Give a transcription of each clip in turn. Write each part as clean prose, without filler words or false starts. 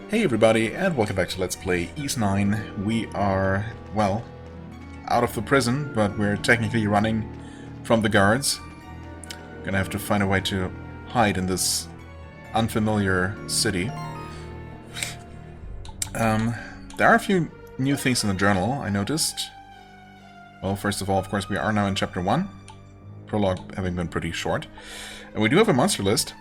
Hey everybody, and welcome back to Let's Play Ys 9. We are, well, out of the prison, but we're technically running from the guards. Gonna have to find a way to hide in this unfamiliar city. There are a few new things in the journal, I noticed. Well, first of all, of course, we are now in Chapter 1. Prologue having been pretty short. And we do have a monster list.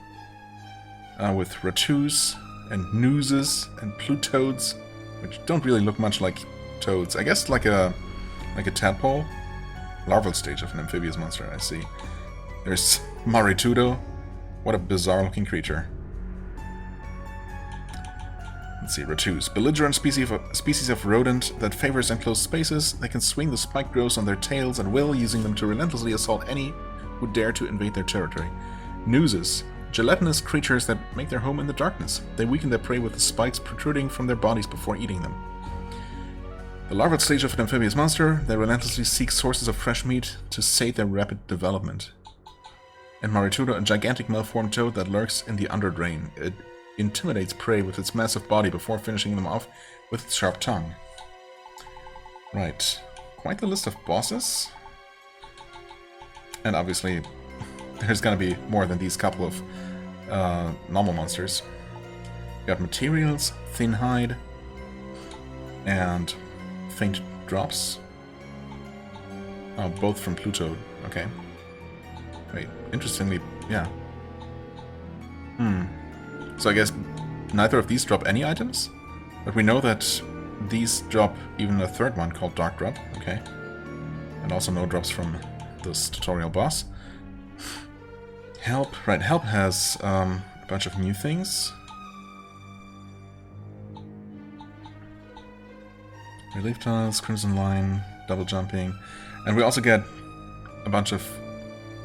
With Ratus and Nooses and Plutoads, which don't really look much like toads. I guess like a tadpole. Larval stage of an amphibious monster, I see. There's Maritudo. What a bizarre looking creature. Let's see, Ratus. Belligerent species of rodent that favors enclosed spaces. They can swing the spiked growths on their tails at will, using them to relentlessly assault any who dare to invade their territory. Nooses. Gelatinous creatures that make their home in the darkness. They weaken their prey with the spikes protruding from their bodies before eating them. The larval stage of an amphibious monster, they relentlessly seek sources of fresh meat to sate their rapid development. And Maritudo, a gigantic malformed toad that lurks in the underdrain. It intimidates prey with its massive body before finishing them off with its sharp tongue. Right. Quite the list of bosses. And obviously, there's gonna be more than these couple of normal monsters. You got materials, thin hide, and faint drops. Oh, both from Pluto. Okay. Wait, interestingly, yeah. So I guess neither of these drop any items, but we know that these drop even a third one called Dark Drop. Okay. And also no drops from this tutorial boss. Help. Right, Help has a bunch of new things. Relief tiles, Crimson Line, double jumping. And we also get a bunch of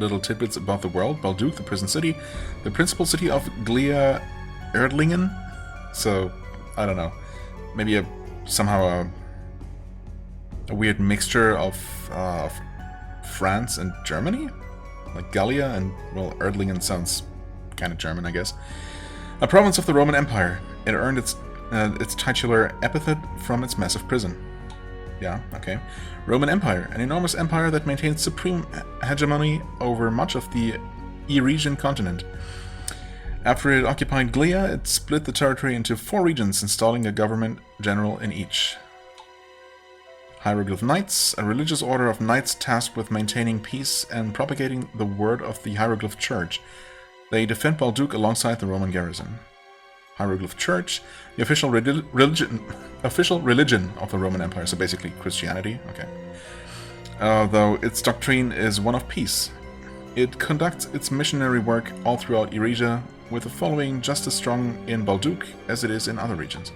little tidbits about the world. Balduq, the prison city. The principal city of Glea Erdlingen. So, I don't know. Maybe somehow a weird mixture of France and Germany? Like Gallia and, well, Erdlingen sounds kind of German, I guess. A province of the Roman Empire. It earned its titular epithet from its massive prison. Yeah, okay. Roman Empire, an enormous empire that maintained supreme hegemony over much of the Eurasian continent. After it occupied Glea, it split the territory into 4 regions, installing a government general in each. Hieroglyph Knights, a religious order of knights tasked with maintaining peace and propagating the word of the Hieroglyph Church. They defend Balduq alongside the Roman garrison. Hieroglyph Church, the official religion of the Roman Empire, so basically Christianity. Okay. Though its doctrine is one of peace. It conducts its missionary work all throughout Eurasia, with the following just as strong in Balduq as it is in other regions.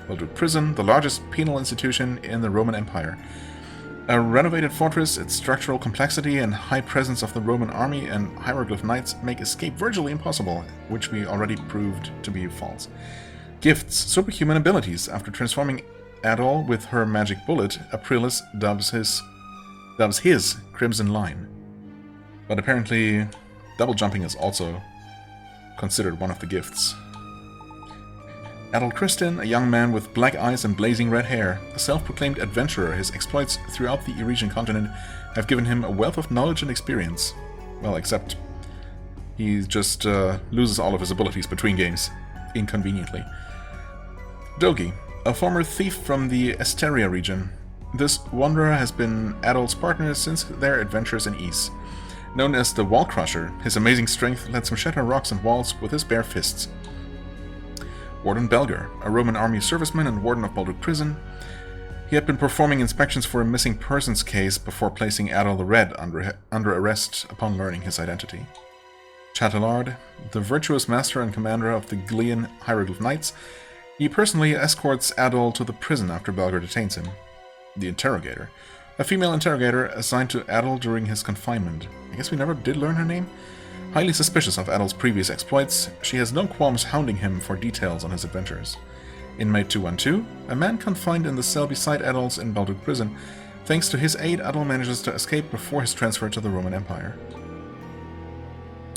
Balduq Prison, the largest penal institution in the Roman Empire. A renovated fortress, its structural complexity and high presence of the Roman army and Hieroglyph Knights make escape virtually impossible, which we already proved to be false. Gifts, superhuman abilities. After transforming Adol with her magic bullet, Aprilis dubs his Crimson Line. But apparently, double jumping is also considered one of the gifts. Adol Christin, a young man with black eyes and blazing red hair, a self-proclaimed adventurer. His exploits throughout the Eurasian continent have given him a wealth of knowledge and experience. Well, except he just loses all of his abilities between games, inconveniently. Dogi, a former thief from the Esteria region. This wanderer has been Adol's partner since their adventures in Ys. Known as the Wall Crusher, his amazing strength lets him shatter rocks and walls with his bare fists. Warden Belger, a Roman army serviceman and warden of Balduq Prison. He had been performing inspections for a missing persons case before placing Adol the Red under arrest upon learning his identity. Chatelard, the virtuous master and commander of the Glean Hieroglyph Knights. He personally escorts Adol to the prison after Belger detains him. The Interrogator, a female interrogator assigned to Adol during his confinement. I guess we never did learn her name? Highly suspicious of Adol's previous exploits, she has no qualms hounding him for details on his adventures. Inmate 212, a man confined in the cell beside Adol's in Balduq Prison. Thanks to his aid, Adol manages to escape before his transfer to the Roman Empire.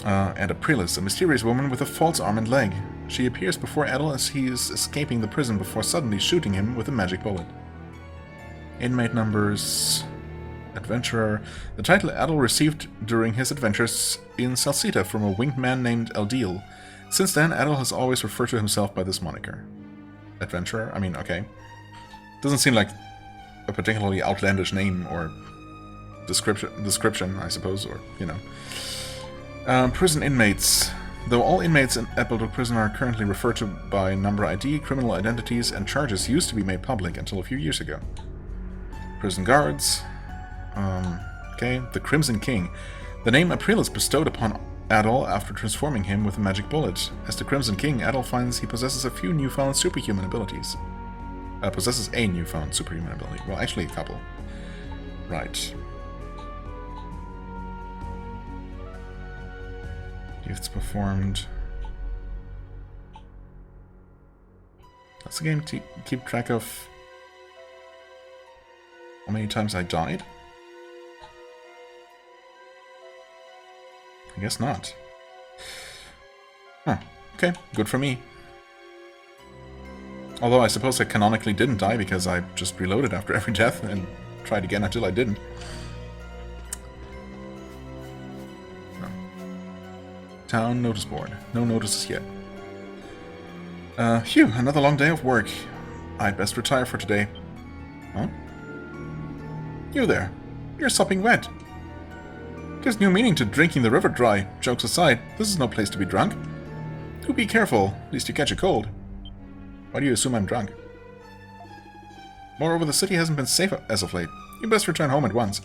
And Aprilis, a mysterious woman with a false arm and leg. She appears before Adol as he is escaping the prison before suddenly shooting him with a magic bullet. Inmate numbers... Adventurer. The title Adol received during his adventures in Salsita from a winged man named Eldil. Since then, Adol has always referred to himself by this moniker. Adventurer? I mean, okay. Doesn't seem like a particularly outlandish name or description, I suppose, or, you know. Prison inmates. Though all inmates at Balduq prison are currently referred to by number ID, criminal identities and charges used to be made public until a few years ago. Prison guards. Okay, the Crimson King. The name Aprilis bestowed upon Adol after transforming him with a magic bullet. As the Crimson King, Adol finds he possesses a few newfound superhuman abilities. Possesses a newfound superhuman ability. Well, actually a couple. Right. Gifts performed. That's a game to keep track of how many times I died. I guess not. Huh. Okay, good for me. Although I suppose I canonically didn't die because I just reloaded after every death and tried again until I didn't. No. Town notice board. No notices yet. Phew, another long day of work. I'd best retire for today. Huh? You there. You're sopping wet. Gives new meaning to drinking the river dry. Jokes aside, this is no place to be drunk. Do be careful, lest you catch a cold. Why do you assume I'm drunk? Moreover, the city hasn't been safe as of late. You best return home at once.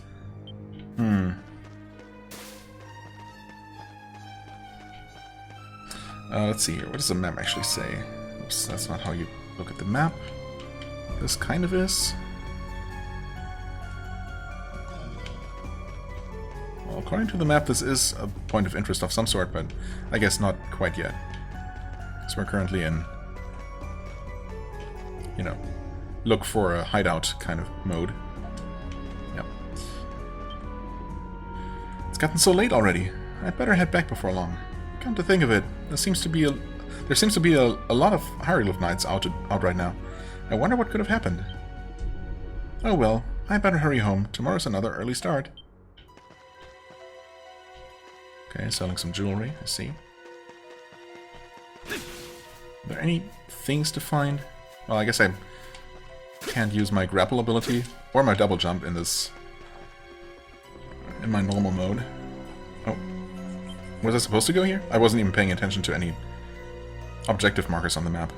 Let's see here. What does the map actually say? Oops, that's not how you look at the map. This kind of is. Well, according to the map, this is a point of interest of some sort, but I guess not quite yet. Because we're currently in, you know, look for a hideout kind of mode. Yep. It's gotten so late already. I'd better head back before long. Come to think of it, there seems to be a lot of hieroglyph knights out right now. I wonder what could have happened. Oh well, I'd better hurry home. Tomorrow's another early start. Okay, selling some jewelry, I see. Are there any things to find? Well, I guess I can't use my grapple ability or my double jump in this... in my normal mode. Oh. Was I supposed to go here? I wasn't even paying attention to any objective markers on the map.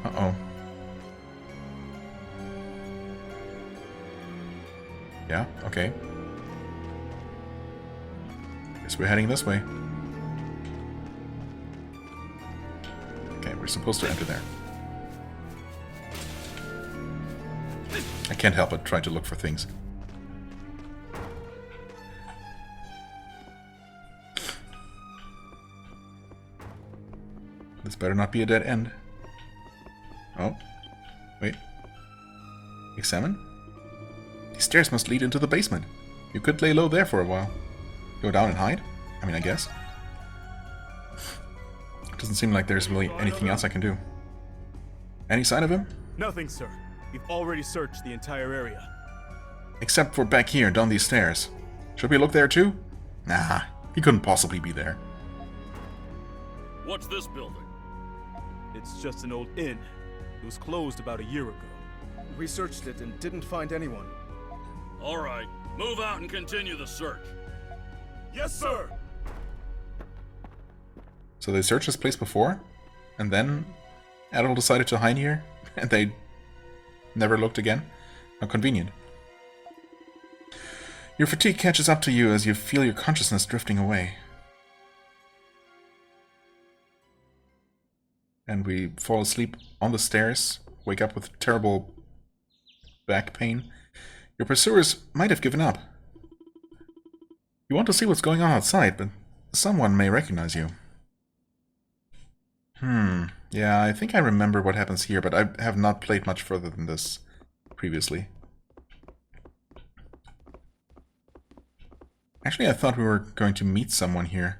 Uh-oh. Yeah, okay. Guess we're heading this way. Okay, we're supposed to enter there. I can't help but try to look for things. This better not be a dead end. Oh. Wait. Examine? These stairs must lead into the basement. You could lay low there for a while. Go down and hide? I mean, I guess. Doesn't seem like there's really anything else I can do. Any sign of him? Nothing, sir. We've already searched the entire area. Except for back here, down these stairs. Should we look there too? Nah, he couldn't possibly be there. What's this building? It's just an old inn. It was closed about a year ago. We searched it and didn't find anyone. All right, move out and continue the search. Yes, sir! So they searched this place before? And then Adol decided to hide here? And they never looked again? How convenient. Your fatigue catches up to you as you feel your consciousness drifting away. And we fall asleep on the stairs, wake up with terrible back pain. Your pursuers might have given up. You want to see what's going on outside, but someone may recognize you. Yeah, I think I remember what happens here, but I have not played much further than this previously. Actually, I thought we were going to meet someone here.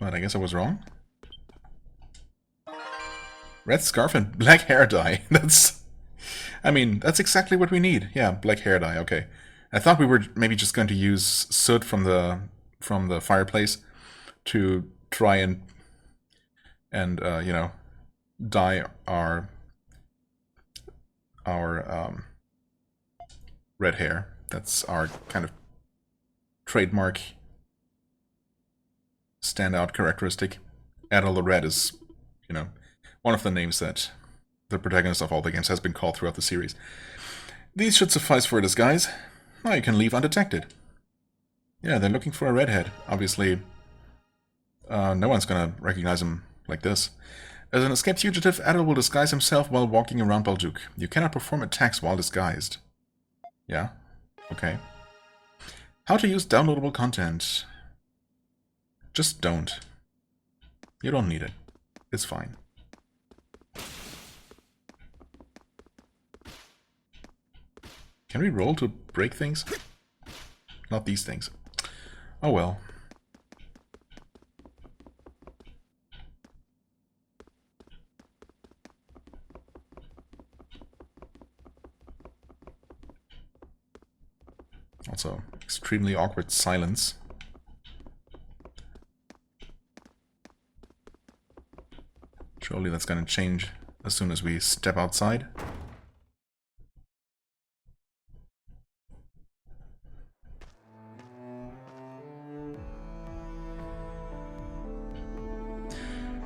But I guess I was wrong. Red scarf and black hair dye. I mean, that's exactly what we need. Yeah, black hair dye, okay. I thought we were maybe just going to use soot from the fireplace to try and you know, dye our red hair. That's our kind of trademark standout characteristic. Adol the Red is, you know, one of the names that the protagonist of all the games has been called throughout the series. These should suffice for a disguise. Now you can leave undetected. Yeah, they're looking for a redhead. Obviously, no one's gonna recognize him like this. As an escaped fugitive, Adol will disguise himself while walking around Balduq. You cannot perform attacks while disguised. Yeah? Okay. How to use downloadable content. Just don't. You don't need it. It's fine. Can we roll to break things? Not these things. Oh well. Also, extremely awkward silence. Surely that's gonna change as soon as we step outside.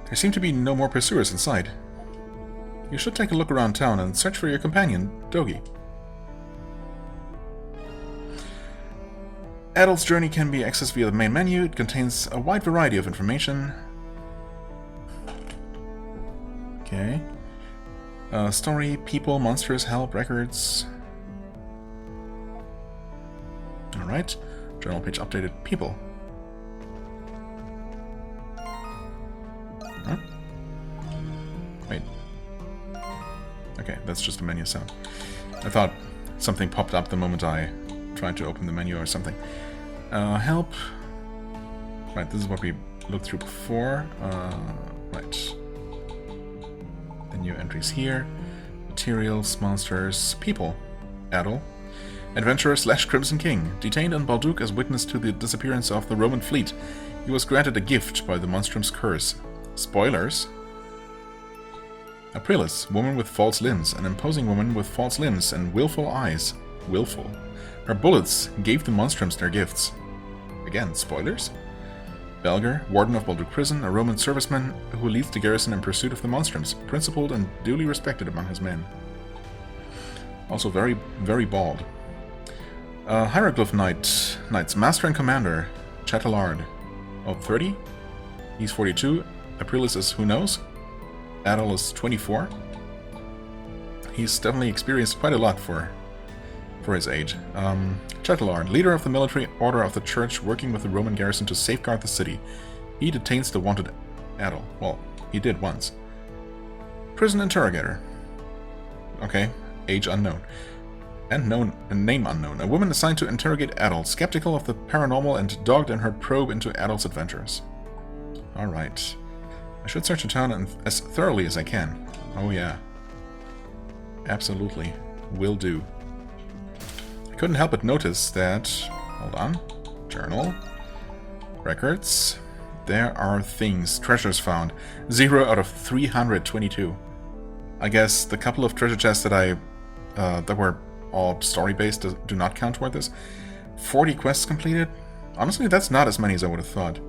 There seem to be no more pursuers in sight. You should take a look around town and search for your companion, Dogi. Adol's journey can be accessed via the main menu. It contains a wide variety of information. Okay. Story, people, monsters, help, records. Alright. Journal page updated. People. Huh? Wait. Okay, that's just a menu sound. I thought something popped up the moment I tried to open the menu or something. Help. Right, this is what we looked through before. Right. The new entries here. Materials, monsters, people. Adol. Adventurer / Crimson King. Detained on Balduq as witness to the disappearance of the Roman fleet. He was granted a gift by the Monstrum's curse. Spoilers. Aprilis, woman with false limbs. An imposing woman with false limbs and willful eyes. Willful. Her bullets gave the Monstrums their gifts. Again, spoilers? Belger, warden of Balduq prison, a Roman serviceman who leads the garrison in pursuit of the Monstrums, principled and duly respected among his men. Also very, very bald. Hieroglyph Knight's Master and Commander, Chatelard. Oh, 30? He's 42. Aprilis is who knows? Adol is 24. He's definitely experienced quite a lot for his age. Chatelard, leader of the military order of the church working with the Roman garrison to safeguard the city. He detains the wanted Adol. Well, he did once. Prison interrogator. Okay, age unknown. And name unknown. A woman assigned to interrogate Adol, skeptical of the paranormal and dogged in her probe into Adol's adventures. Alright. I should search the town as thoroughly as I can. Oh yeah. Absolutely. Will do. I couldn't help but notice that... Hold on. Journal. Records. There are things. Treasures found. 0 out of 322. I guess the couple of treasure chests that that were all story-based do not count toward this. 40 quests completed? Honestly, that's not as many as I would have thought.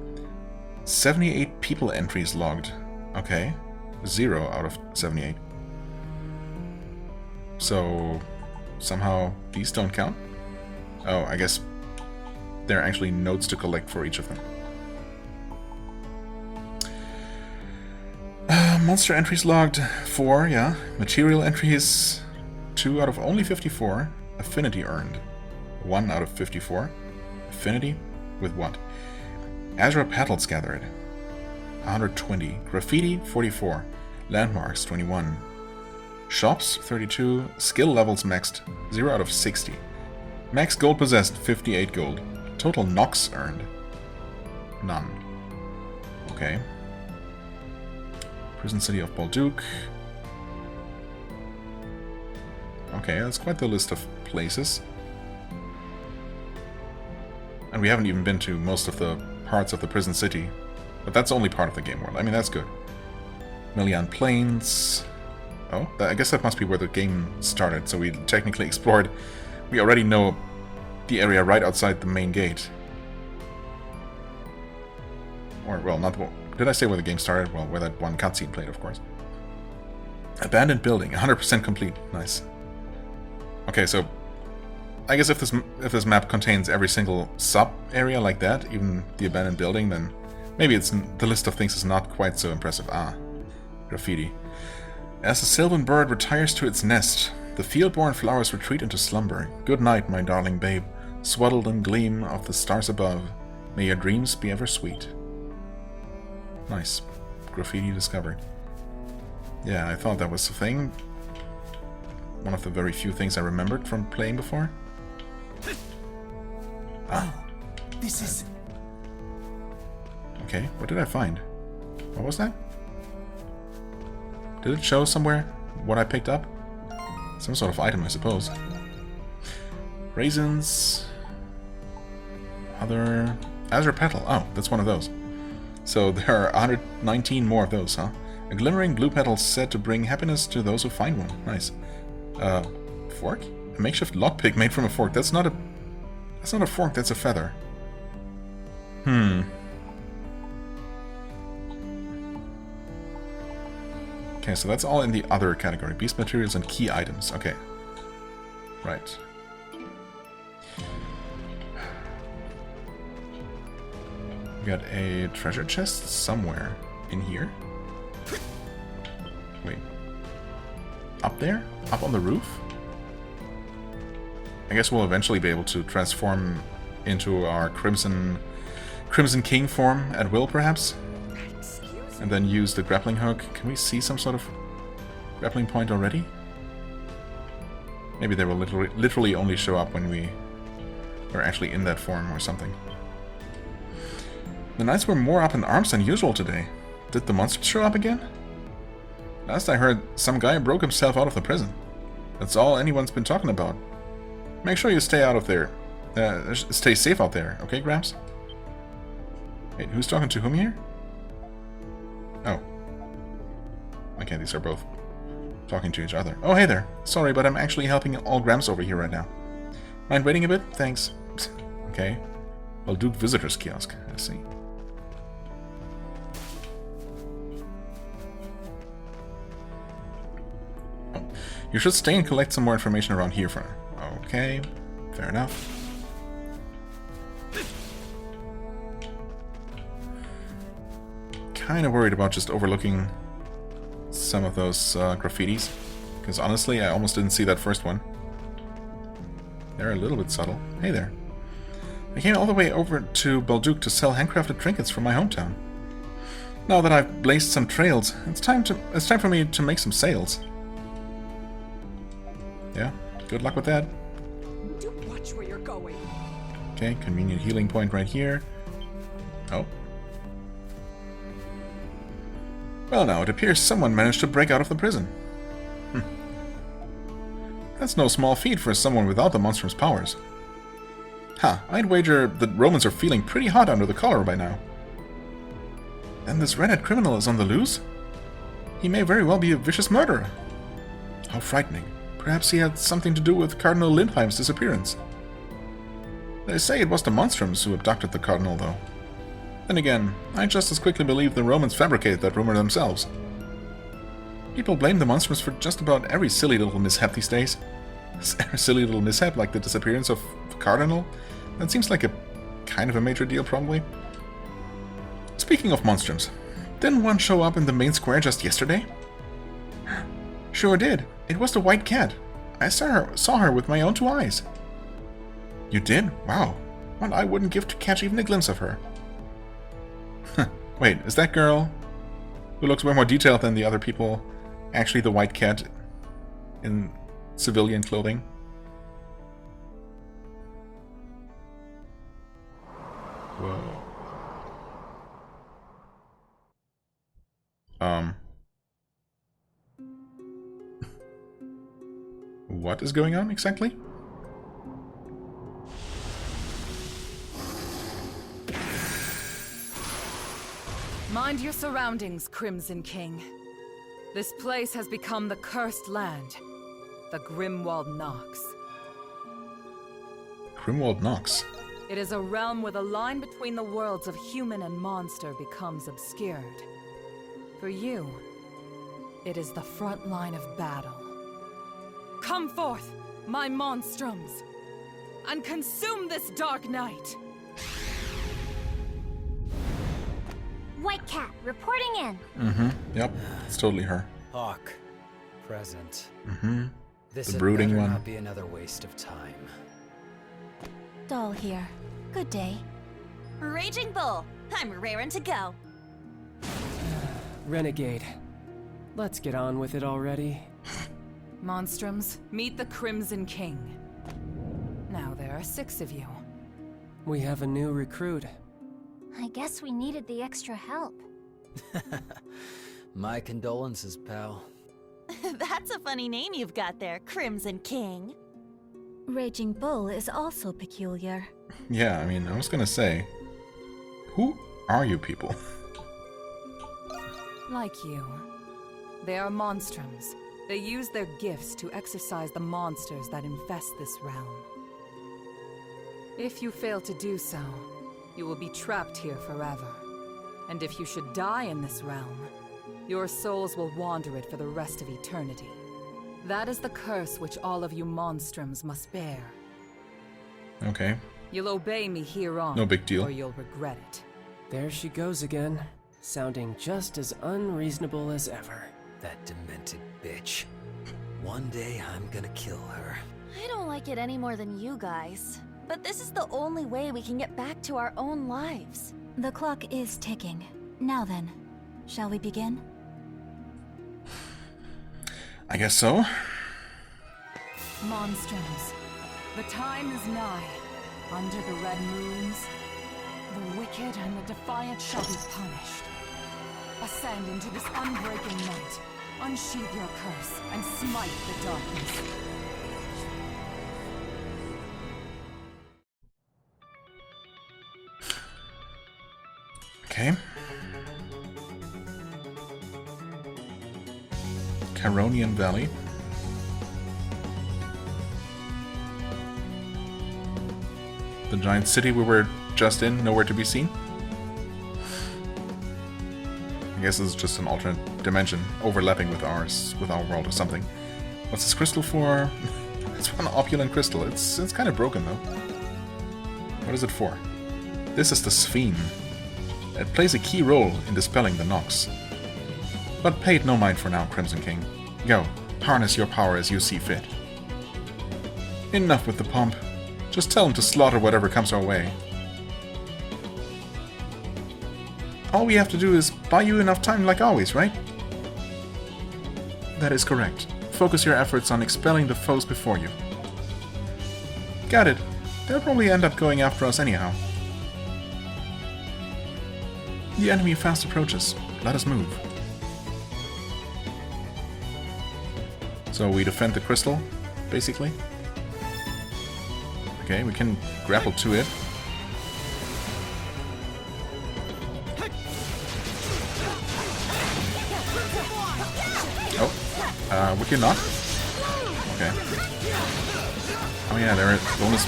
78 people entries logged. Okay. 0 out of 78. So, somehow these don't count? Oh, I guess there are actually notes to collect for each of them. Monster entries logged 4, yeah. Material entries 2 out of only 54. Affinity earned 1 out of 54. Affinity? With what? Azure petals gathered 120. Graffiti 44. Landmarks 21. Shops 32. Skill levels maxed 0 out of 60. Max gold possessed 58 gold. Total Nox earned none. Okay. Prison city of Balduq. Okay, that's quite the list of places. And we haven't even been to most of the parts of the prison city. But that's only part of the game world. I mean, that's good. Million Plains. Oh, I guess that must be where the game started. So we technically explored. We already know the area right outside the main gate. Or, well, not... Did I say where the game started? Well, where that one cutscene played, of course. Abandoned building. 100% complete. Nice. Okay, so... I guess if this map contains every single sub-area like that, even the abandoned building, then maybe the list of things is not quite so impressive. Ah, graffiti. As the sylvan bird retires to its nest, the field-born flowers retreat into slumber. Good night, my darling babe, swaddled in gleam of the stars above. May your dreams be ever sweet. Nice. Graffiti discovered. Yeah, I thought that was the thing. One of the very few things I remembered from playing before. Ah. This is... Okay, what did I find? What was that? Did it show somewhere what I picked up? Some sort of item, I suppose. Raisins. Other... Azure Petal. Oh, that's one of those. So there are 119 more of those, huh? A glimmering blue petal said to bring happiness to those who find one. Nice. Fork? A makeshift lockpick made from a fork. That's not a fork, that's a feather. Okay, so that's all in the other category. Beast materials and key items. Okay. Right. We got a treasure chest somewhere in here. Wait. Up there? Up on the roof? I guess we'll eventually be able to transform into our Crimson King form at will, perhaps? And then use the grappling hook. Can we see some sort of grappling point already? Maybe they will literally only show up when we are actually in that form or something. The knights were more up in arms than usual today. Did the monsters show up again? Last I heard, some guy broke himself out of the prison. That's all anyone's been talking about. Make sure you stay out of there. Stay safe out there, okay, Gramps? Wait, who's talking to whom here? Oh. Okay, these are both talking to each other. Oh, hey there. Sorry, but I'm actually helping all Gramps over here right now. Mind waiting a bit? Thanks. Okay. Balduq Visitor's Kiosk. I see. Oh. You should stay and collect some more information around here for now. Okay. Fair enough. Kind of worried about just overlooking some of those graffitis, because honestly I almost didn't see that first one. They're a little bit subtle. Hey there. I came all the way over to Balduq to sell handcrafted trinkets from my hometown. Now that I've blazed some trails, it's time for me to make some sales. Yeah, good luck with that. Do watch where you're going. Okay, convenient healing point right here. Oh. Well now, it appears someone managed to break out of the prison. That's no small feat for someone without the Monstrum's powers. Ha, I'd wager the Romans are feeling pretty hot under the collar by now. Then this red-headed criminal is on the loose? He may very well be a vicious murderer. How frightening. Perhaps he had something to do with Cardinal Lindheim's disappearance. They say it was the Monstrums who abducted the Cardinal, though. Then again, I just as quickly believe the Romans fabricated that rumor themselves. People blame the Monstrums for just about every silly little mishap these days. Every silly little mishap, like the disappearance of the Cardinal? That seems like a kind of a major deal, probably. Speaking of Monstrums, didn't one show up in the main square just yesterday? Sure did. It was the White Cat. I saw her with my own two eyes. You did? Wow. Well, I wouldn't give to catch even a glimpse of her. Wait, is that girl, who looks way more detailed than the other people, actually the White Cat in civilian clothing? Whoa. what is going on exactly? Mind your surroundings, Crimson King. This place has become the cursed land. The Grimwald Nox. Grimwald Nox. It is a realm where the line between the worlds of human and monster becomes obscured. For you, it is the front line of battle. Come forth, my Monstrums, and consume this dark night! White Cat, reporting in. Mm-hmm. Yep. It's totally her. Hawk, present. Mm-hmm. This The brooding better one. not be another waste of time. Doll here. Good day. Raging Bull, I'm raring to go. Renegade. Let's get on with it already. Monstrums, meet the Crimson King. Now there are 6 of you. We have a new recruit. I guess we needed the extra help. My condolences, pal. That's a funny name you've got there, Crimson King. Raging Bull is also peculiar. Yeah, I mean, I was gonna say, who are you people? Like you. They are Monstrums. They use their gifts to exorcise the monsters that infest this realm. If you fail to do so, you will be trapped here forever. And if you should die in this realm, your souls will wander it for the rest of eternity. That is the curse which all of you Monstrums must bear. Okay. You'll obey me hereon, No big deal. or you'll regret it. There she goes again, sounding just as unreasonable as ever. That demented bitch. One day I'm gonna kill her. I don't like it any more than you guys. But this is the only way we can get back to our own lives. The clock is ticking. Now then, shall we begin? I guess so. Monstrums, the time is nigh. Under the red moons, the wicked and the defiant shall be punished. Ascend into this unbreaking night, unsheath your curse, and smite the darkness. Okay. Caronian Valley. The giant city we were just in, nowhere to be seen. I guess this is just an alternate dimension overlapping with ours, with our world or something. What's this crystal for? It's one opulent crystal. It's kind of broken though. What is it for? This is the Sphen. It plays a key role in dispelling the Nox. But pay it no mind for now, Crimson King. Go, harness your power as you see fit. Enough with the pomp. Just tell him to slaughter whatever comes our way. All we have to do is buy you enough time like always, right? That is correct. Focus your efforts on expelling the foes before you. Got it. They'll probably end up going after us anyhow. The enemy fast approaches. Let us move. So we defend the crystal, basically. Okay, we can grapple to it. Oh, we cannot. Okay. Oh yeah, there are bonus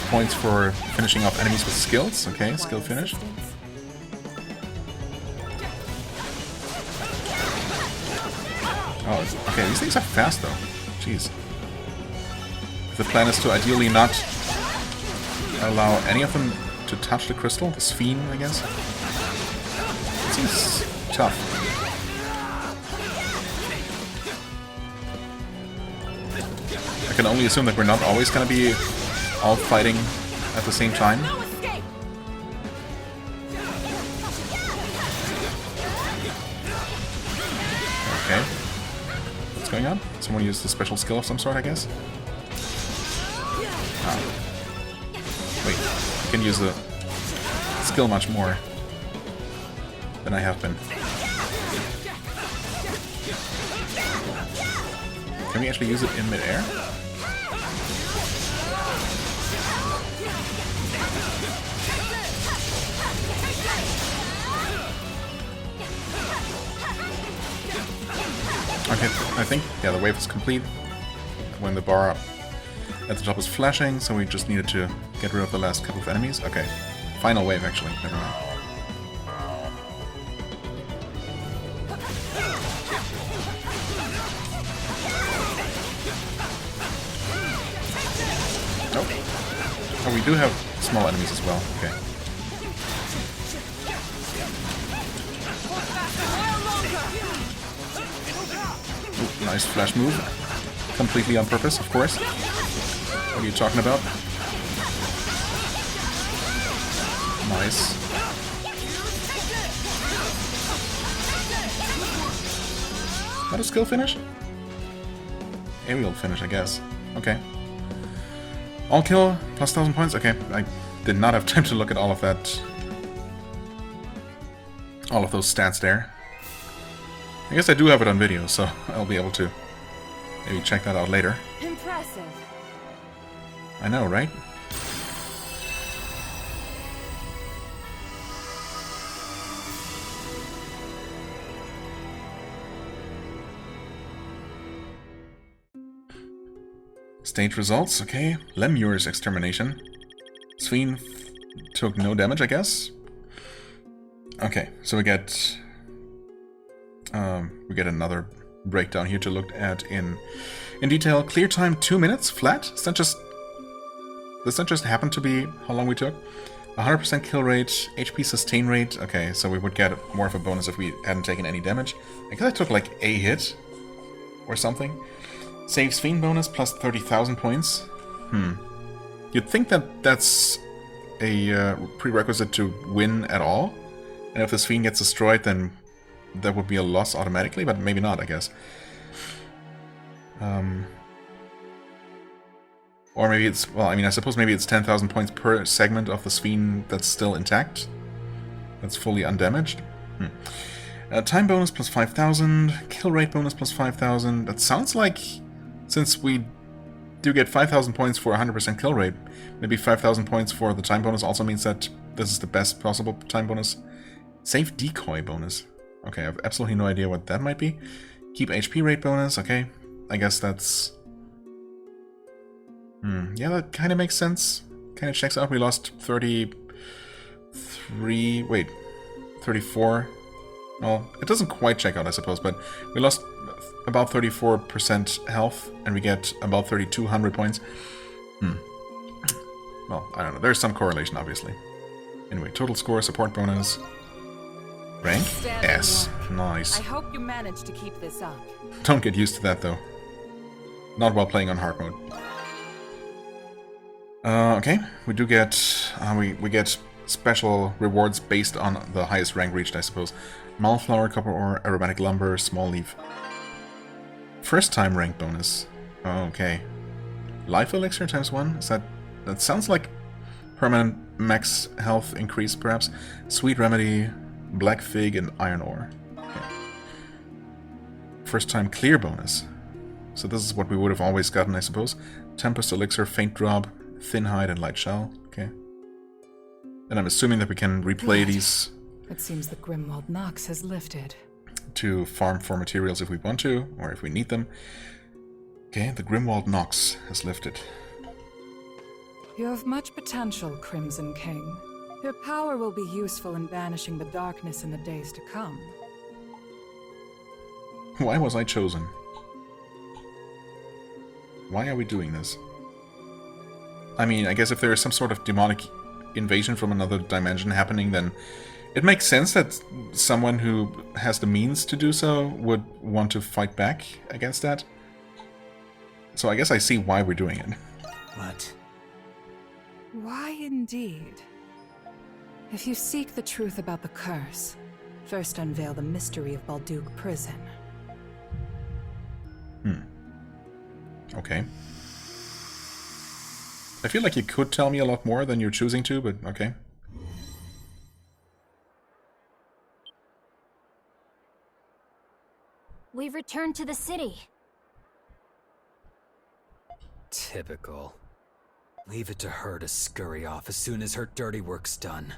points for finishing off enemies with skills. Okay, skill finish. Oh, okay, these things are fast though. Jeez. The plan is to ideally not allow any of them to touch the crystal, the Sphen, I guess. It seems tough. I can only assume that we're not always going to be all fighting at the same time. Okay. What's going on? Someone used a special skill of some sort, I guess? Ah. Wait, I can use the skill much more than I have been. Can we actually use it in midair? Okay, I think, yeah, the wave is complete when the bar at the top is flashing, so we just needed to get rid of the last couple of enemies. Okay, final wave actually, never mind. Nope. Oh, we do have small enemies as well, okay. Ooh, nice flash move. Completely on purpose, of course. What are you talking about? Nice. Is that a skill finish? Aerial finish, I guess. Okay. All kill, plus 1,000 points. Okay, I did not have time to look at all of that. All of those stats there. I guess I do have it on video, so I'll be able to maybe check that out later. Impressive. I know, right? Stage results, okay. Lemur's extermination. Sven took no damage, I guess. Okay, so we get another breakdown here to look at in detail. Clear time 2 minutes flat. Does that just happen to be how long we took? 100% kill rate, HP sustain rate. Okay, so we would get more of a bonus if we hadn't taken any damage. I guess I took like a hit or something. Save Sven bonus plus 30,000 points. You'd think that that's a prerequisite to win at all. And if the Sven gets destroyed, then that would be a loss automatically, but maybe not, I guess. Or maybe it's, well, I mean, I suppose maybe it's 10,000 points per segment of the Sven that's still intact. That's fully undamaged. Time bonus plus 5,000, kill rate bonus plus 5,000. That sounds like, since we do get 5,000 points for 100% kill rate, maybe 5,000 points for the time bonus also means that this is the best possible time bonus. Save decoy bonus. Okay, I have absolutely no idea what that might be. Keep HP rate bonus, okay. I guess that's... yeah, that kind of makes sense. Kind of checks out. We lost 33... Wait. 34... Well, it doesn't quite check out, I suppose, but we lost about 34% health, and we get about 3,200 points. Well, I don't know. There's some correlation, obviously. Anyway, total score, support bonus... Rank? S. Nice. I hope you manage to keep this up. Don't get used to that, though. Not while playing on hard mode. Okay, we do get... we get special rewards based on the highest rank reached, I suppose. Malflower, copper ore, aromatic lumber, small leaf. First time rank bonus. Okay. Life elixir times 1? Is that... That sounds like permanent max health increase, perhaps. Sweet remedy... Black Fig and Iron Ore. Okay. First time clear bonus. So this is what we would have always gotten, I suppose. Tempest Elixir, Faint Drop, Thin Hide, and Light Shell. Okay. And I'm assuming that we can replay these... It seems the Grimwald Nox has lifted. To farm for materials if we want to, or if we need them. Okay, the Grimwald Nox has lifted. You have much potential, Crimson King. Your power will be useful in banishing the darkness in the days to come. Why was I chosen? Why are we doing this? I mean, I guess if there is some sort of demonic invasion from another dimension happening, then it makes sense that someone who has the means to do so would want to fight back against that. So I guess I see why we're doing it. What? Why indeed? If you seek the truth about the curse, first unveil the mystery of Balduq prison. Okay. I feel like you could tell me a lot more than you're choosing to, but okay. We've returned to the city. Typical. Leave it to her to scurry off as soon as her dirty work's done.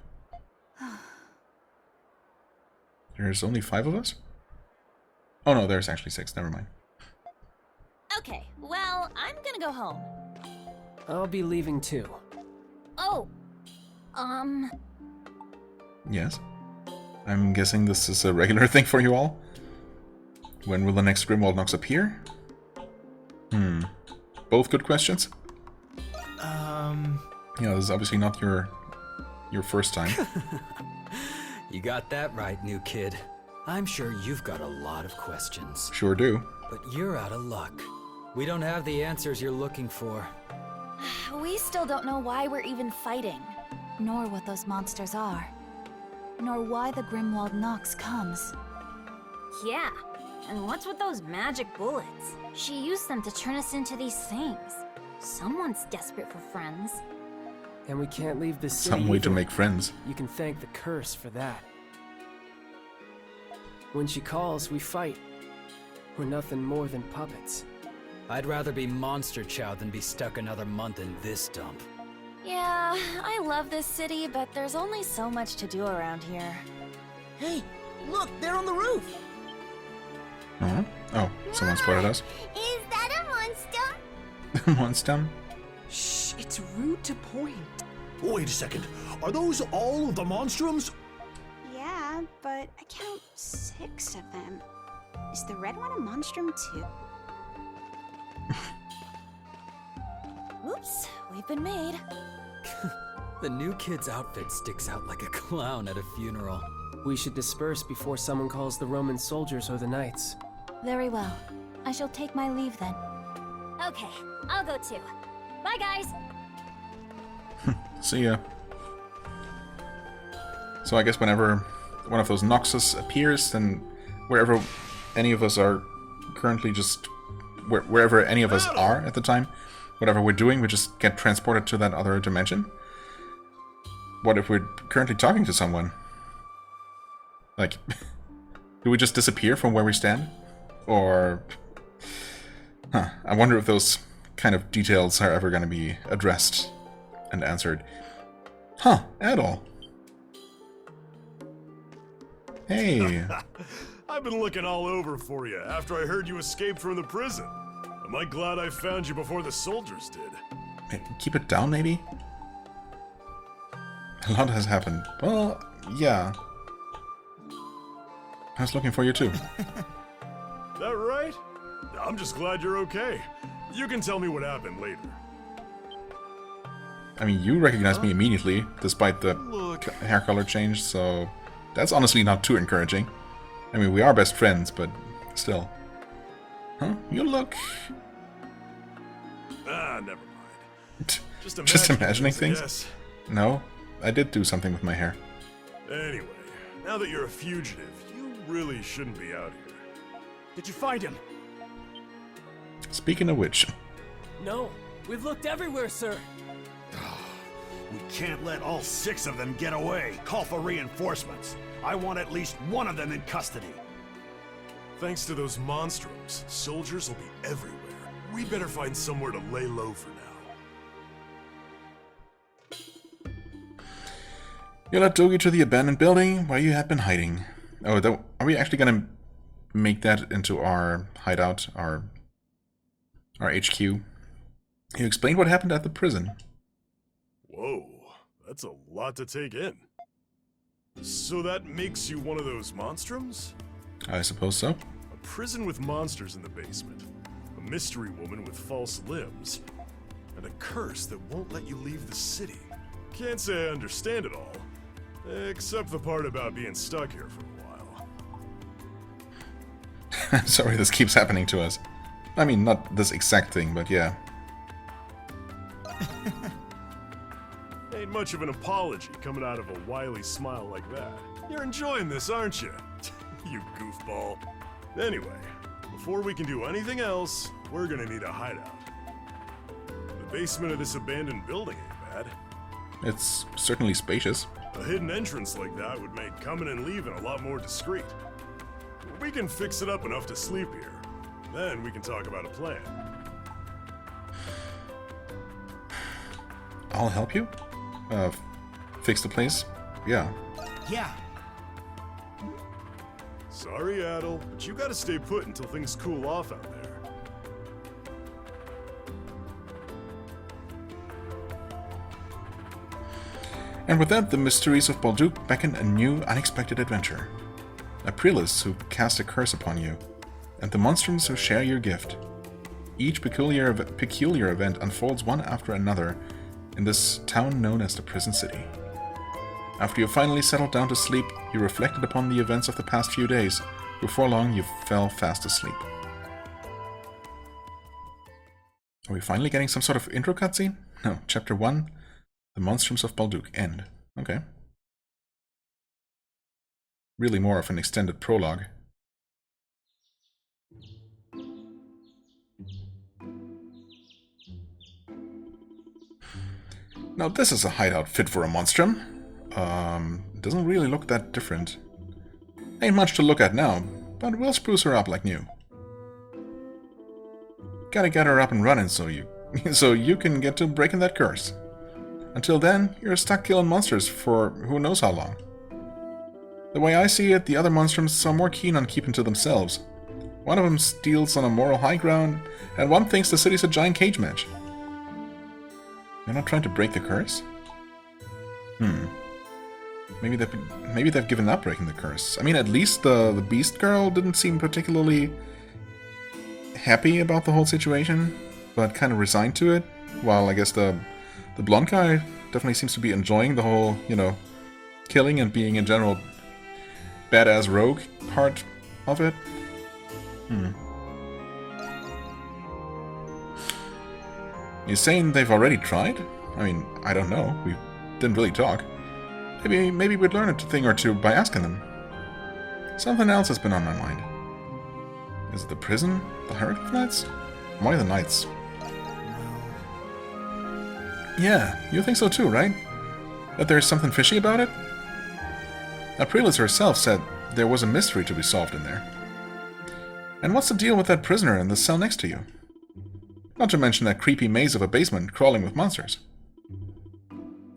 There's only 5 of us? Oh no, there's actually 6. Never mind. Okay, well, I'm gonna go home. I'll be leaving too. Oh, Yes. I'm guessing this is a regular thing for you all. When will the next Grimwald Nox appear? Both good questions. Yeah, this is obviously not your first time. You got that right, new kid. I'm sure you've got a lot of questions. Sure do. But you're out of luck. We don't have the answers you're looking for. we still don't know why we're even fighting. Nor what those monsters are. Nor why the Grimwald Nox comes. Yeah, and what's with those magic bullets? She used them to turn us into these things. Someone's desperate for friends. And we can't leave the city. Some way to either. make friends. You can thank the curse for that. When she calls, we fight. We're nothing more than puppets. I'd rather be monster chow than be stuck another month in this dump. Yeah, I love this city, but there's only so much to do around here. Hey, look, they're on the roof. Uh-huh. Oh, someone spotted us. Is that a monster? Monstrum? Shh, it's rude to point. Wait a second. Are those all of the Monstrums? Yeah, but I count 6 of them. Is the red one a monstrum too? Oops, we've been made. The new kid's outfit sticks out like a clown at a funeral. We should disperse before someone calls the Roman soldiers or the knights. Very well. I shall take my leave then. Okay, I'll go too. Bye, guys. See ya. So I guess whenever one of those Noxes appears, then wherever any of us are currently just... wherever any of us are at the time, whatever we're doing, we just get transported to that other dimension. What if we're currently talking to someone? Like, do we just disappear from where we stand? Or... Huh, I wonder if those kind of details are ever going to be addressed and answered. Huh, Adol. Hey. I've been looking all over for you after I heard you escaped from the prison. Am I glad I found you before the soldiers did? Keep it down, maybe? A lot has happened. Well, yeah. I was looking for you too. That right? I'm just glad you're okay. You can tell me what happened later. I mean, you recognized me immediately, despite the hair color change, so that's honestly not too encouraging. I mean, we are best friends, but still. Huh? You look... Ah, never mind. Just imagining things? Yes. No, I did do something with my hair. Anyway, now that you're a fugitive, you really shouldn't be out here. Did you find him? Speaking of which... No, we've looked everywhere, sir. We can't let all 6 of them get away. Call for reinforcements. I want at least one of them in custody. Thanks to those Monstrums, soldiers will be everywhere. We better find somewhere to lay low for now. You led Dogi to the abandoned building where you had been hiding. Oh, are we actually gonna make that into our hideout, our HQ? You explained what happened at the prison. Whoa, that's a lot to take in. So that makes you one of those Monstrums? I suppose so. A prison with monsters in the basement, a mystery woman with false limbs, and a curse that won't let you leave the city. Can't say I understand it all, except the part about being stuck here for a while. Sorry, this keeps happening to us. I mean, not this exact thing, but yeah. Ain't much of an apology coming out of a wily smile like that. You're enjoying this, aren't you? You goofball. Anyway, before we can do anything else, we're gonna need a hideout. The basement of this abandoned building ain't bad. It's certainly spacious. A hidden entrance like that would make coming and leaving a lot more discreet. We can fix it up enough to sleep here. Then we can talk about a plan. I'll help you? Fix the place? Yeah. Yeah. Sorry, Adol, but you gotta stay put until things cool off out there. And with that, the mysteries of Balduq beckon a new, unexpected adventure. Aprilis, who cast a curse upon you, and the Monstrums who share your gift. Each peculiar event unfolds one after another in this town known as the Prison City. After you finally settled down to sleep, you reflected upon the events of the past few days. Before long, you fell fast asleep. Are we finally getting some sort of intro cutscene? No, Chapter 1, The Monstrums of Balduq, end. Okay. Really more of an extended prologue. Now this is a hideout fit for a Monstrum. Doesn't really look that different. Ain't much to look at now, but we'll spruce her up like new. Gotta get her up and running so you can get to breaking that curse. Until then, you're stuck killing monsters for who knows how long. The way I see it, the other Monstrums are more keen on keeping to themselves. One of them steals on a moral high ground, and one thinks the city's a giant cage match. You're not trying to break the curse? Maybe they've given up breaking the curse. I mean, at least the Beast Girl didn't seem particularly happy about the whole situation, but kind of resigned to it. While I guess the blonde guy definitely seems to be enjoying the whole, killing and being in general badass rogue part of it. You saying they've already tried? I mean, I don't know. We didn't really talk. Maybe we'd learn a thing or two by asking them. Something else has been on my mind. Is it the prison? The Hieroglyph Knights? Why the Knights? Yeah, you think so too, right? That there's something fishy about it? Aprilis herself said there was a mystery to be solved in there. And what's the deal with that prisoner in the cell next to you? Not to mention that creepy maze of a basement crawling with monsters.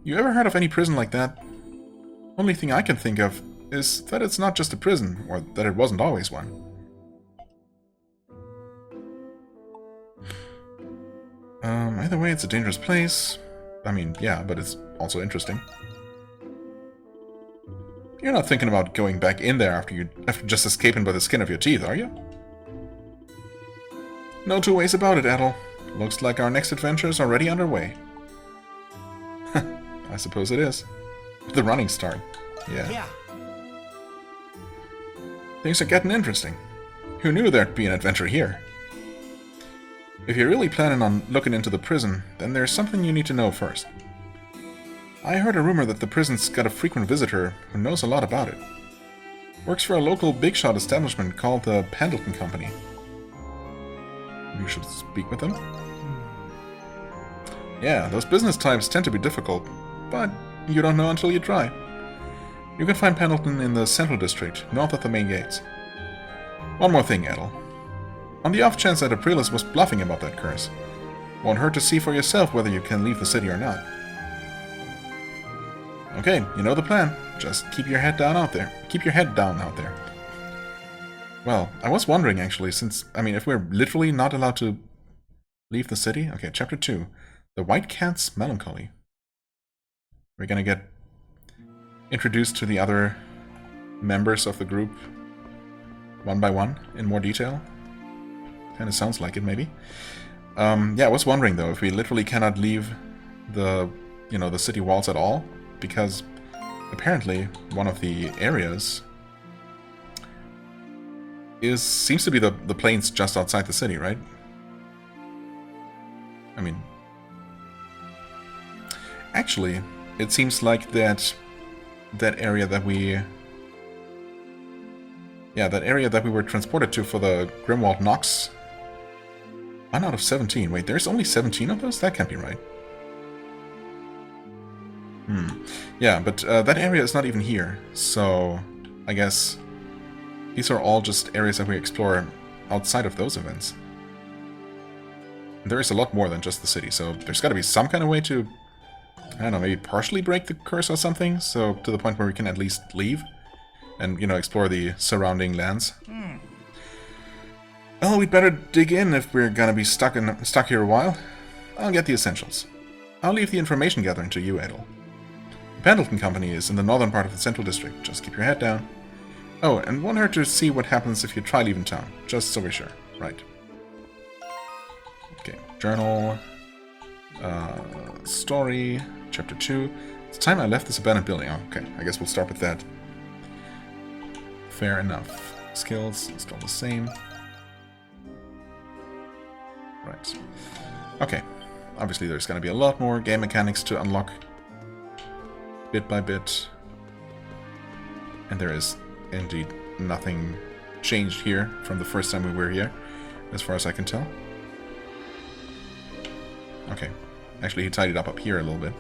You ever heard of any prison like that? Only thing I can think of is that it's not just a prison, or that it wasn't always one. Either way, it's a dangerous place. I mean, yeah, but it's also interesting. You're not thinking about going back in there after just escaping by the skin of your teeth, are you? No two ways about it, Adol. Looks like our next adventure is already underway. I suppose it is. The running start. Yeah. Things are getting interesting. Who knew there'd be an adventure here? If you're really planning on looking into the prison, then there's something you need to know first. I heard a rumor that the prison's got a frequent visitor who knows a lot about it. Works for a local big shot establishment called the Pendleton Company. You should speak with them? Yeah, those business types tend to be difficult, but you don't know until you try. You can find Pendleton in the Central District, north of the main gates. One more thing, Adol. On the off chance that Aprilis was bluffing about that curse, won't hurt to see for yourself whether you can leave the city or not. Okay, you know the plan. Just keep your head down out there. Keep your head down out there. Well, I was wondering actually, if we're literally not allowed to leave the city. Okay, Chapter 2. The White Cat's Melancholy. We're gonna get introduced to the other members of the group one by one in more detail. Kinda sounds like it, maybe. Yeah, I was wondering though, if we literally cannot leave the city walls at all, because apparently one of the areas seems to be the plains just outside the city, right? I mean, actually, it seems like that area that we were transported to for the Grimwald Nox. 1 out of 17. Wait, there's only 17 of those? That can't be right. Yeah, but that area is not even here, so I guess these are all just areas that we explore outside of those events. There is a lot more than just the city, so there's got to be some kind of way to, I don't know, maybe partially break the curse or something, so to the point where we can at least leave. and, you know, explore the surrounding lands. Well, we'd better dig in if we're gonna be stuck here a while. I'll get the essentials. I'll leave the information gathering to you, Adol. The Pendleton Company is in the northern part of the Central District. Just keep your head down. Oh, and won't hurt to see what happens if you try leaving town, just so we're sure. Right. Okay, journal. Story. Chapter 2. It's time I left this abandoned building. Oh, okay, I guess we'll start with that. Fair enough. Skills, still the same. Right. Okay. Obviously there's going to be a lot more game mechanics to unlock. Bit by bit. And there is indeed nothing changed here from the first time we were here, as far as I can tell. Okay. Actually, he tidied up here a little bit.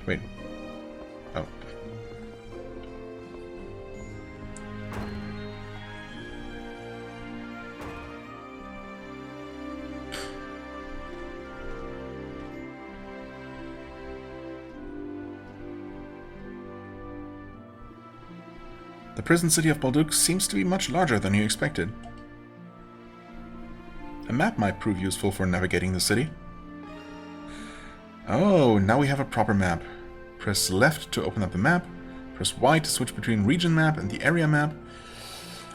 Wait. Oh. The prison city of Balduq seems to be much larger than you expected. A map might prove useful for navigating the city. Oh, now we have a proper map. Press left to open up the map. Press Y to switch between region map and the area map.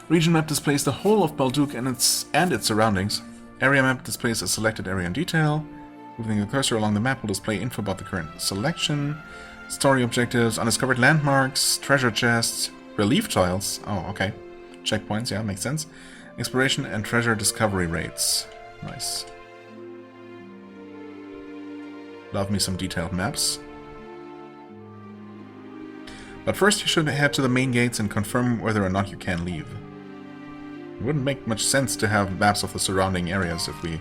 Region map displays the whole of Balduq and its surroundings. Area map displays a selected area in detail. Moving the cursor along the map will display info about the current selection. Story objectives, undiscovered landmarks, treasure chests, relief tiles. Oh, okay. Checkpoints, yeah, makes sense. Exploration and treasure discovery rates. Nice. Love me some detailed maps. But first you should head to the main gates and confirm whether or not you can leave. It wouldn't make much sense to have maps of the surrounding areas if we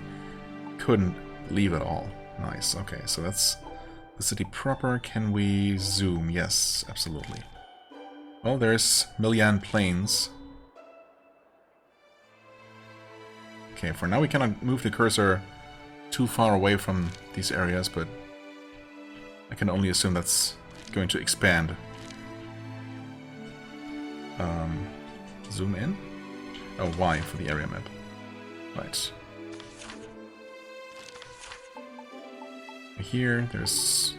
couldn't leave at all. Nice, okay, so that's the city proper. Can we zoom? Yes, absolutely. Well, there's Millian Plains. Okay, for now we cannot move the cursor too far away from these areas, but I can only assume that's going to expand. Zoom in? Oh, Y for the area map. Right. Here, there's...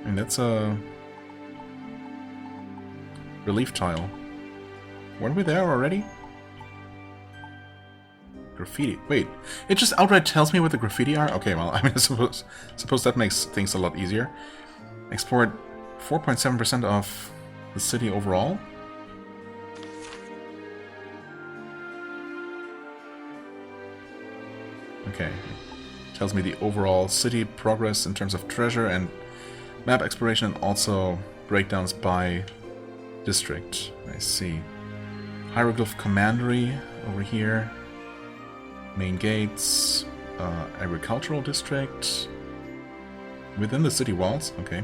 I mean, that's a relief tile. Weren't we there already? Graffiti. Wait, it just outright tells me what the graffiti are? Okay, well, I mean, I suppose that makes things a lot easier. Export 4.7% of the city overall. Okay. Tells me the overall city progress in terms of treasure and map exploration, and also breakdowns by district. I see. Hieroglyph Commandery over here. Main gates. Agricultural district. Within the city walls. Okay.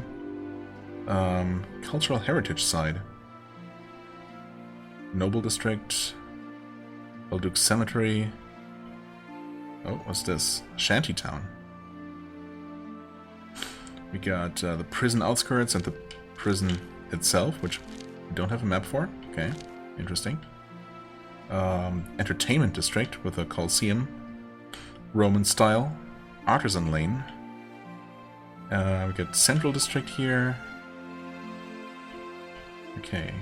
Cultural heritage side. Noble district. Balduq Cemetery. Oh, what's this? Shantytown. We got the prison outskirts and the prison itself, which we don't have a map for. Okay, interesting. Entertainment district with a Coliseum. Roman style. Artisan lane. We got central district here. Okay.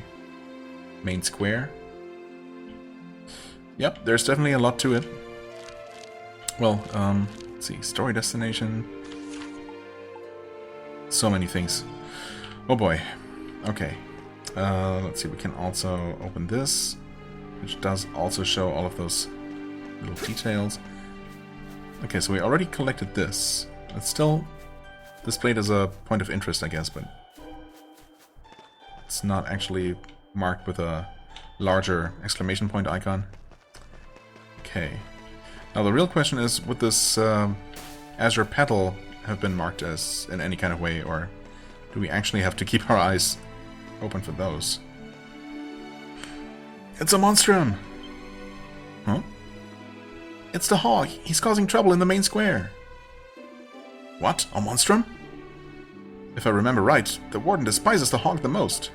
Main square. Yep, there's definitely a lot to it. Well, let's see, story destination. So many things. Oh boy. Okay. Let's see, we can also open this, which does also show all of those little details. Okay, so we already collected this. It's still displayed as a point of interest, I guess, but it's not actually marked with a larger exclamation point icon. Okay. Now the real question is, would this Azure Petal have been marked as in any kind of way, or do we actually have to keep our eyes open for those? It's a Monstrum! Huh? It's the Hog! He's causing trouble in the main square! What? A Monstrum? If I remember right, the Warden despises the Hog the most.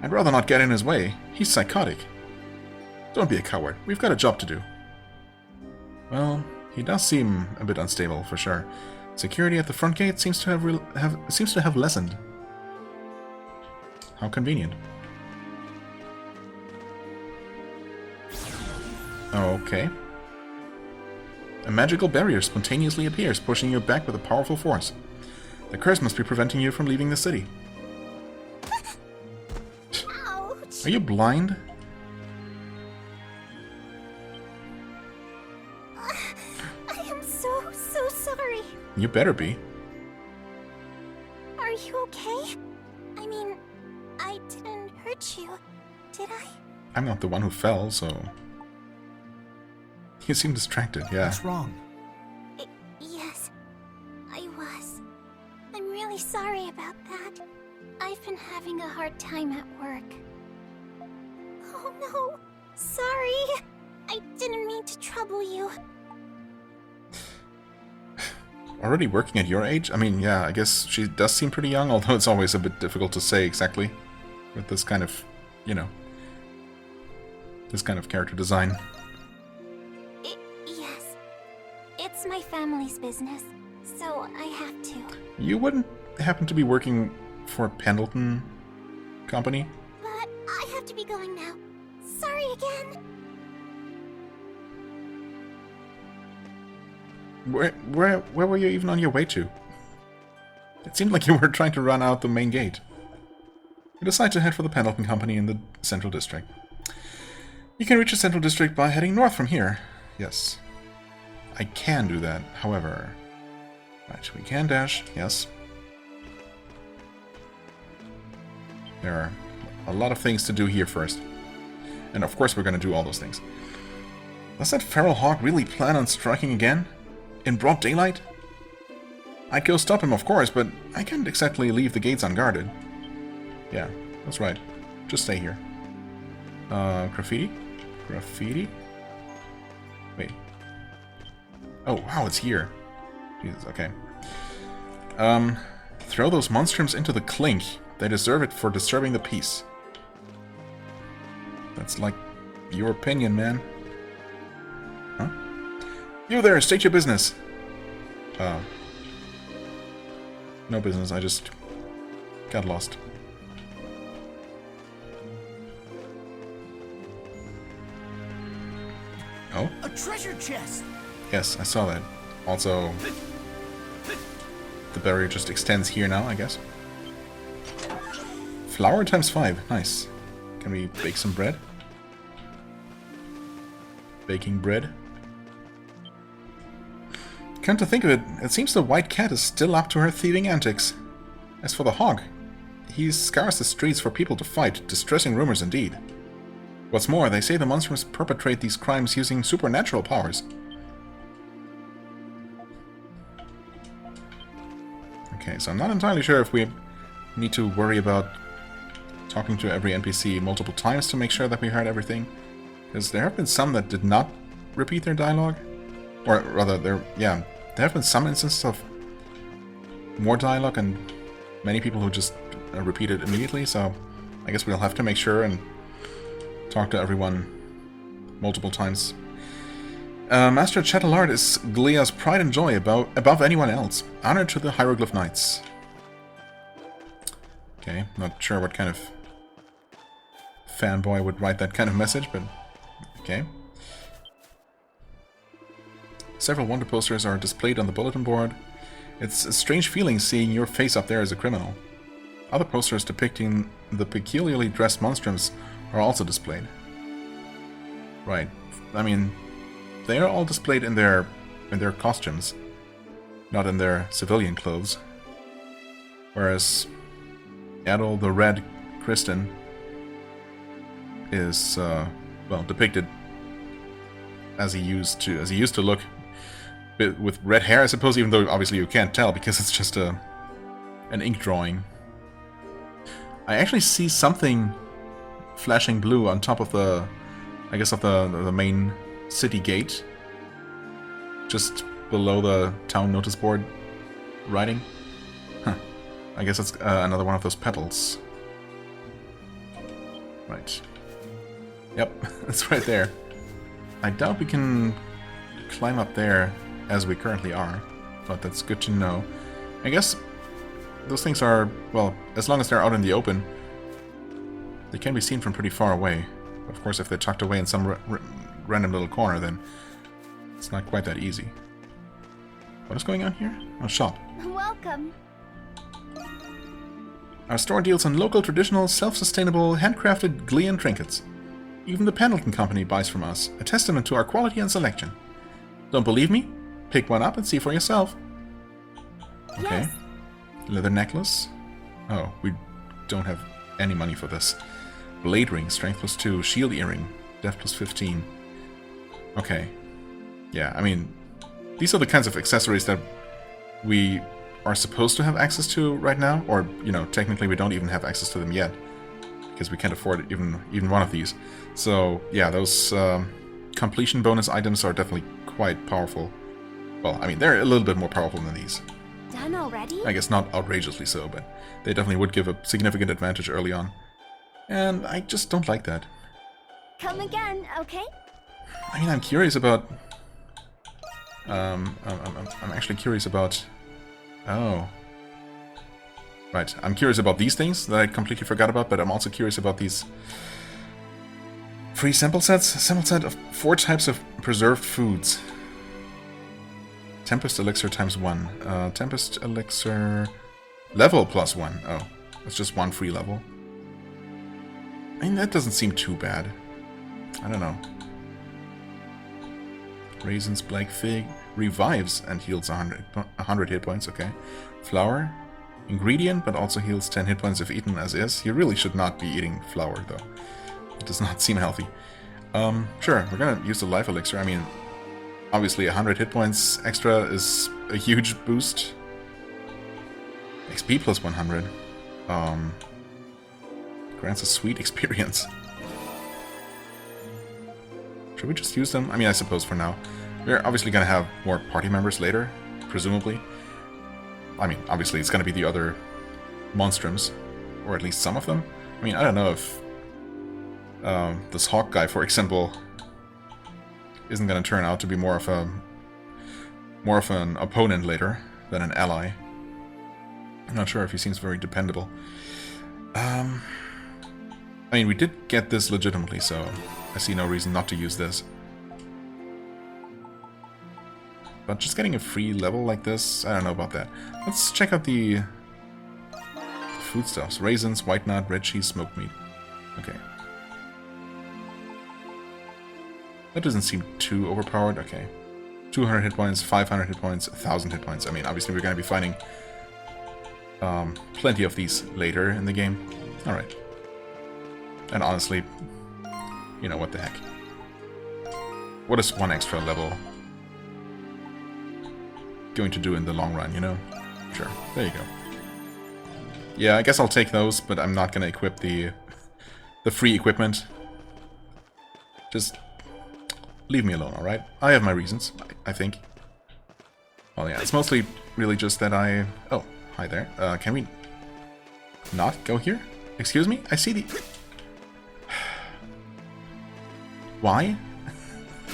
I'd rather not get in his way. He's psychotic. Don't be a coward. We've got a job to do. Well, he does seem a bit unstable, for sure. Security at the front gate seems to have lessened. How convenient. Okay. A magical barrier spontaneously appears, pushing you back with a powerful force. The curse must be preventing you from leaving the city. Ouch. Are you blind? I am so sorry. You better be. Are you okay? I mean, I didn't hurt you, did I? I'm not the one who fell, so... You seem distracted, yeah. What's wrong? Yes, I was. I'm really sorry about that. I've been having a hard time at work. Oh no, sorry. I didn't mean to trouble you. Already working at your age? I mean, yeah, I guess she does seem pretty young, although it's always a bit difficult to say exactly with this kind of, you know, this kind of character design. Yes, it's my family's business, so I have to. You wouldn't happen to be working for Pendleton Company? But I have to be going now. Sorry again. Where were you even on your way to? It seemed like you were trying to run out the main gate. You decide to head for the Pendleton Company in the Central District. You can reach the Central District by heading north from here. Yes. I can do that, however... Right, we can dash, yes. There are a lot of things to do here first. And of course we're going to do all those things. Does that feral hog really plan on striking again? In broad daylight? I'd go stop him, of course, but I can't exactly leave the gates unguarded. Yeah, that's right. Just stay here. Graffiti? Graffiti? Wait. Oh, wow, it's here. Jesus, okay. Throw those monstrums into the clink. They deserve it for disturbing the peace. That's like your opinion, man. Huh? You there, state your business. No business, I just got lost. Oh? A treasure chest! Yes, I saw that. Also, the barrier just extends here now, I guess. Flour times 5, nice. Can we bake some bread? Baking bread. Come to think of it, it seems the white cat is still up to her thieving antics. As for the hog, he scours the streets for people to fight, distressing rumors indeed. What's more, they say the Monstrums perpetrate these crimes using supernatural powers. Okay, so I'm not entirely sure if we need to worry about talking to every NPC multiple times to make sure that we heard everything. Because there have been some that did not repeat their dialogue. Or rather, there have been some instances of more dialogue and many people who just repeat it immediately, so I guess we'll have to make sure and talk to everyone multiple times. Master Chattelard is Glea's pride and joy above anyone else. Honor to the Hieroglyph Knights. Okay, not sure what kind of fanboy would write that kind of message, but okay. Several wonder posters are displayed on the bulletin board. It's a strange feeling seeing your face up there as a criminal. Other posters depicting the peculiarly dressed monstrums are also displayed. Right. I mean, they are all displayed in their costumes, not in their civilian clothes. Whereas Adol, the Red Christin, is well depicted as he used to look, with red hair, I suppose. Even though obviously you can't tell because it's just an ink drawing. I actually see something flashing blue on top of the, I guess, of the main city gate, just below the town notice board writing. Huh. I guess it's another one of those petals. Right. Yep, it's right there. I doubt we can climb up there as we currently are, but that's good to know. I guess those things are, well, as long as they're out in the open, they can be seen from pretty far away. Of course, if they're tucked away in some random little corner, then it's not quite that easy. What is going on here? A shop. Welcome. Our store deals in local, traditional, self-sustainable, handcrafted Glean trinkets. Even the Pendleton Company buys from us, a testament to our quality and selection. Don't believe me? Pick one up and see for yourself. Okay. Yes. Leather necklace. Oh, we don't have any money for this. Blade ring, strength +2. Shield earring, def +15. Okay. Yeah, I mean, these are the kinds of accessories that we are supposed to have access to right now. Or, you know, technically we don't even have access to them yet. Because we can't afford even one of these. So, yeah, those completion bonus items are definitely quite powerful. Well, I mean, they're a little bit more powerful than these. Done already? I guess not outrageously so, but they definitely would give a significant advantage early on. And I just don't like that. Come again, okay? I mean, I'm curious about... I'm actually curious about... Oh. Right, I'm curious about these things that I completely forgot about, but I'm also curious about these... free sample sets? A sample set of 4 types of preserved foods. Tempest Elixir ×1. Tempest Elixir... Level +1. Oh, that's just 1 free level. I mean, that doesn't seem too bad. I don't know. Raisins, Black Fig. Revives and heals 100 hit points, okay. Flour. Ingredient, but also heals 10 hit points if eaten as is. You really should not be eating flour, though. It does not seem healthy. Sure, we're gonna use the life elixir. I mean, obviously 100 hit points extra is a huge boost. XP +100. Grants a sweet experience. Should we just use them? I mean, I suppose for now. We're obviously gonna have more party members later, presumably. I mean, obviously it's gonna be the other Monstrums, or at least some of them. I mean, I don't know if this Hawk guy, for example, isn't gonna turn out to be more of an opponent later than an ally. I'm not sure if he seems very dependable. I mean, we did get this legitimately, so I see no reason not to use this. But just getting a free level like this, I don't know about that. Let's check out the foodstuffs. Raisins, white nut, red cheese, smoked meat. Okay. That doesn't seem too overpowered. Okay. 200 hit points, 500 hit points, 1000 hit points. I mean, obviously we're going to be finding plenty of these later in the game. Alright. And honestly, you know, what the heck. What is 1 extra level going to do in the long run, you know? Sure, there you go. Yeah, I guess I'll take those, but I'm not gonna equip the free equipment. Just leave me alone, alright? I have my reasons, I think. Well, yeah, it's mostly really just that I... Oh, hi there. Can we not go here? Excuse me? I see the... Why?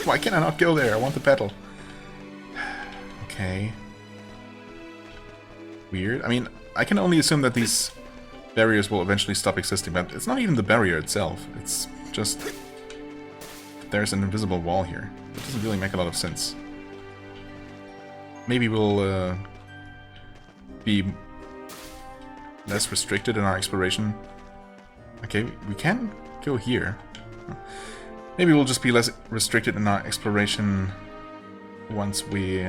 Why can I not go there? I want the pedal. Okay. Weird. I mean, I can only assume that these barriers will eventually stop existing, but it's not even the barrier itself. It's just... there's an invisible wall here. It doesn't really make a lot of sense. Maybe we'll be less restricted in our exploration. Okay, we can go here. Maybe we'll just be less restricted in our exploration once we...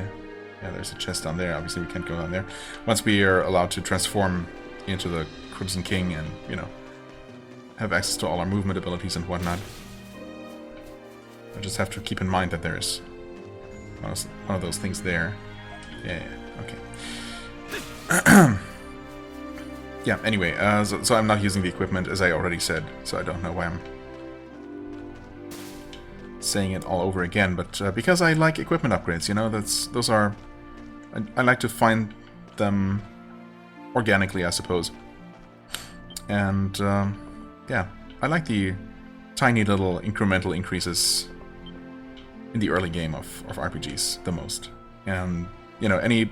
Yeah, there's a chest down there. Obviously we can't go down there. Once we are allowed to transform into the Crimson King and, you know, have access to all our movement abilities and whatnot. I just have to keep in mind that there's one of those things there. Yeah, okay. Yeah, anyway, so I'm not using the equipment, as I already said, so I don't know why I'm saying it all over again, but because I like equipment upgrades, you know, those are... I like to find them organically, I suppose. And, yeah, I like the tiny little incremental increases in the early game of RPGs the most. And, you know, any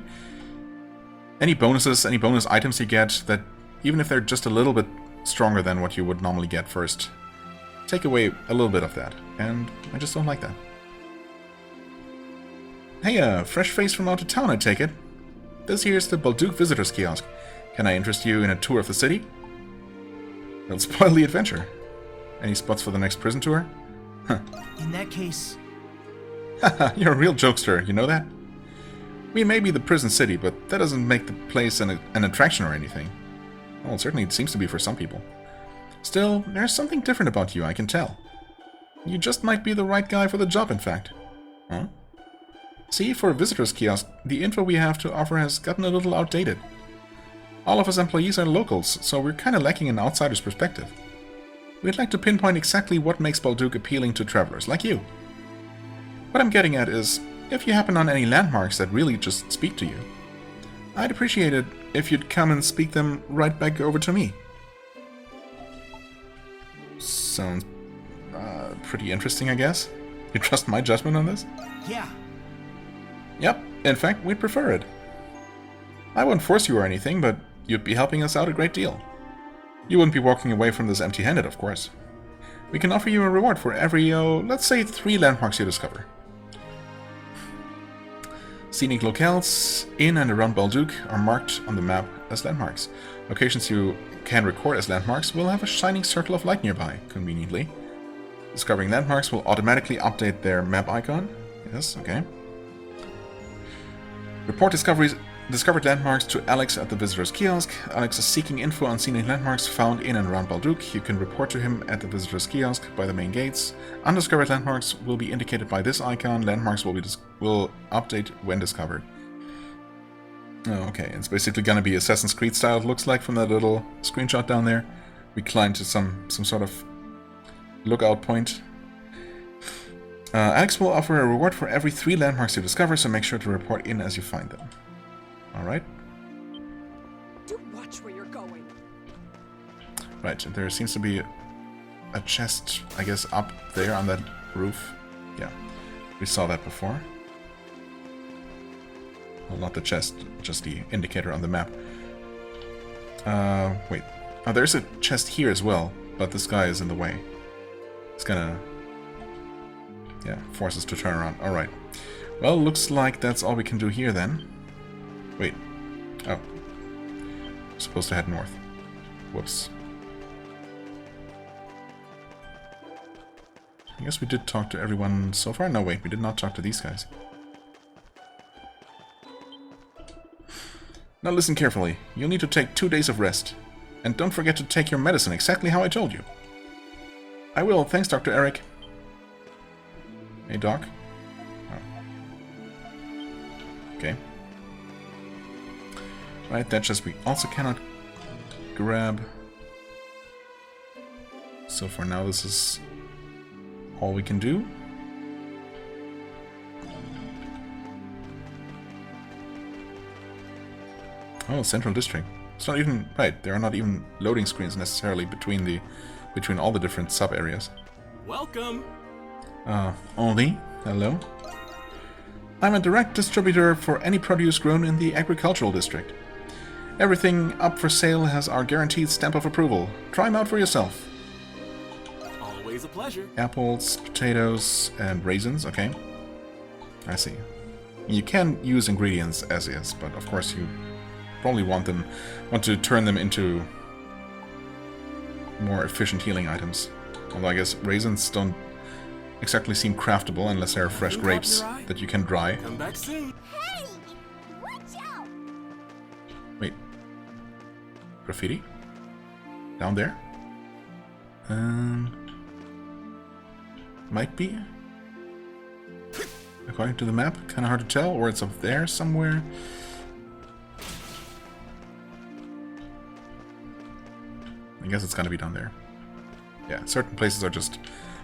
bonuses, any bonus items you get that, even if they're just a little bit stronger than what you would normally get first, take away a little bit of that. And I just don't like that. Hey, fresh face from out of town, I take it. This here's the Balduq Visitors Kiosk. Can I interest you in a tour of the city? It'll spoil the adventure. Any spots for the next prison tour? Huh. In that case... Haha, you're a real jokester, you know that? We may be the prison city, but that doesn't make the place an attraction or anything. Well, certainly it seems to be for some people. Still, there's something different about you, I can tell. You just might be the right guy for the job, in fact. Huh? See, for a visitor's kiosk, the info we have to offer has gotten a little outdated. All of us employees are locals, so we're kinda lacking an outsider's perspective. We'd like to pinpoint exactly what makes Balduq appealing to travelers like you. What I'm getting at is, if you happen on any landmarks that really just speak to you, I'd appreciate it if you'd come and speak them right back over to me. Sounds pretty interesting, I guess. You trust my judgment on this? Yeah. Yep, in fact, we'd prefer it. I wouldn't force you or anything, but you'd be helping us out a great deal. You wouldn't be walking away from this empty-handed, of course. We can offer you a reward for every, let's say 3 landmarks you discover. Scenic locales in and around Balduq are marked on the map as landmarks. Locations you can record as landmarks will have a shining circle of light nearby, conveniently. Discovering landmarks will automatically update their map icon. Yes, okay. Report discovered landmarks to Alex at the visitor's kiosk. Alex is seeking info on scenic landmarks found in and around Balduq. You can report to him at the visitor's kiosk by the main gates. Undiscovered landmarks will be indicated by this icon. Landmarks will update when discovered. Oh, okay, it's basically gonna be Assassin's Creed style, it looks like, from that little screenshot down there. We climb to some sort of lookout point. Alex will offer a reward for every 3 landmarks you discover, so make sure to report in as you find them. Alright. Do watch where you're going. Right, there seems to be a chest, I guess, up there on that roof. Yeah, we saw that before. Well, not the chest, just the indicator on the map. Wait. Oh, there's a chest here as well, but this guy is in the way. It's gonna... yeah, force us to turn around. Alright. Well, looks like that's all we can do here then. Wait. Oh. We're supposed to head north. Whoops. I guess we did talk to everyone so far. No, wait, we did not talk to these guys. Now listen carefully. You'll need to take 2 days of rest. And don't forget to take your medicine exactly how I told you. I will. Thanks, Dr. Eric. Hey, Doc. Oh. Okay. Right, that chest we also cannot grab. So for now, this is all we can do. Oh, Central District. It's not even... right, there are not even loading screens necessarily between all the different sub-areas. Welcome! Only? Hello? I'm a direct distributor for any produce grown in the agricultural district. Everything up for sale has our guaranteed stamp of approval. Try them out for yourself. Always a pleasure. Apples, potatoes, and raisins, okay. I see. You can use ingredients as is, but of course you probably want to turn them into more efficient healing items. Although I guess raisins don't exactly seem craftable unless they're fresh grapes that you can dry. Come back soon. Hey! Watch out! Wait. Graffiti? Down there? Might be. According to the map, kinda hard to tell, or it's up there somewhere. I guess it's gonna be down there. Yeah, certain places are just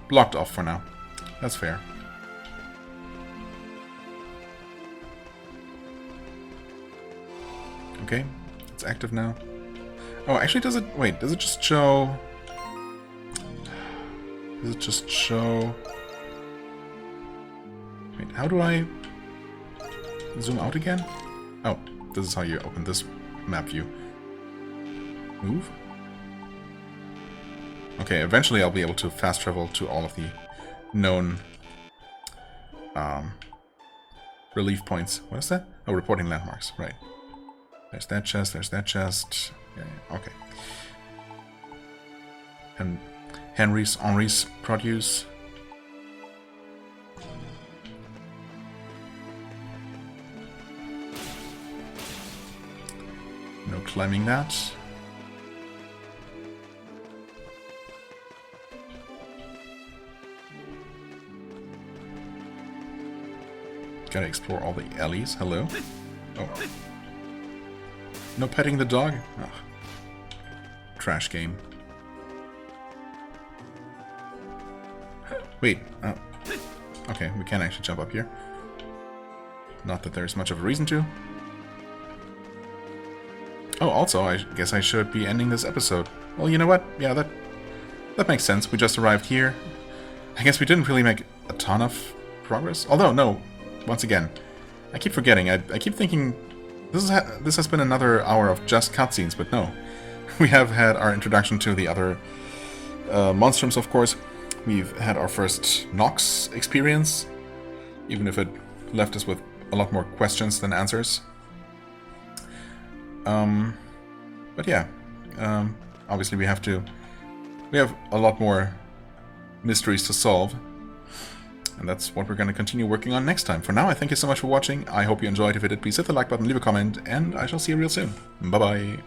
blocked off for now. That's fair. Okay, it's active now. Oh, actually does it... wait, does it just show... Does it just show... Wait, how do I zoom out again? Oh, this is how you open this map view. Move? Okay, eventually I'll be able to fast travel to all of the known relief points. What is that? Oh, reporting landmarks, right. There's that chest, there's that chest. Yeah, okay. And Henry's produce. No climbing that. Gotta explore all the alleys. Hello. Oh. No petting the dog? Ugh. Trash game. Wait. Okay, we can actually jump up here. Not that there's much of a reason to. Oh, also, I guess I should be ending this episode. Well, you know what? Yeah, that makes sense. We just arrived here. I guess we didn't really make a ton of progress. Although, no. Once again, I keep forgetting. I keep thinking this has been another hour of just cutscenes, but no. We have had our introduction to the other Monstrums, of course. We've had our first Nox experience, even if it left us with a lot more questions than answers. But yeah, obviously we have a lot more mysteries to solve. And that's what we're going to continue working on next time. For now, I thank you so much for watching. I hope you enjoyed. If you did, please hit the like button, leave a comment, and I shall see you real soon. Bye-bye.